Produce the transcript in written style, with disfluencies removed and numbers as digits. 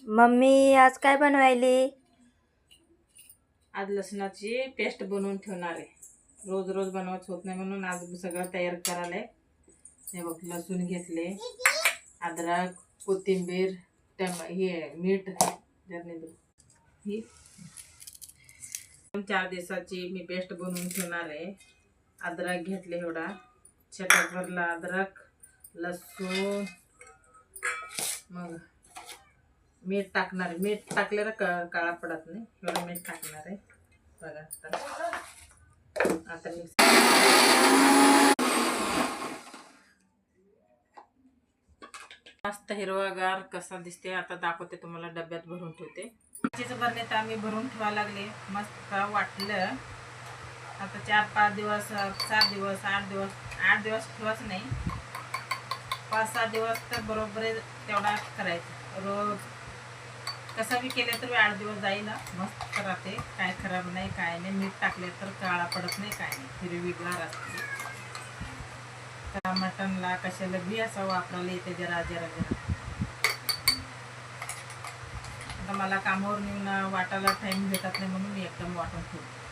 Mummy आज काय बनवायली? आज लसणाची पेस्ट बनवून ठेवणार आहे. रोज रोज बनवत होत नाही म्हणून आज सगळं तयार करायला आहे. हे बघ, लसूण घेतले, अद्रक, कोथिंबीर, हे मीठ, ही 4 दिवसाची मी पेस्ट बनवून ठेवणार आहे. अद्रक घेतले, एवढा छटाकभरला अद्रक, लसूण, मग मीठ टाकणार आहे. मीठ टाकल्यावर काळा पडत नाही, एवढं मीठ टाकणार आहे. बघा आता मिक्स मस्त हिरवागार कसा दिसते आता दाखवते तुम्हाला. डब्यात भरून ठेवते. चिचं भरले तर आम्ही भरून ठेवा लागले. मस्त वाटलं. आता 4-5 दिवस, 7 दिवस, 8 दिवस ठेवाच नाही, 5-6 दिवस तर बरोबर तेवढा करायचं. रोज कसं बी केलं तर 8 दिवस जाईल. मस्त राहते, काय खराब नाही, काय नाही. मीठ टाकले तर काळा पडत नाही, काय नाही, हिरवीगार असते. मटनला कशाला बी असं वापरायला येते जरा जरा जरा. आता मला कामावर नेऊन वाटायला टाईम भेटत नाही म्हणून मी एकदम वाटून ठेवते.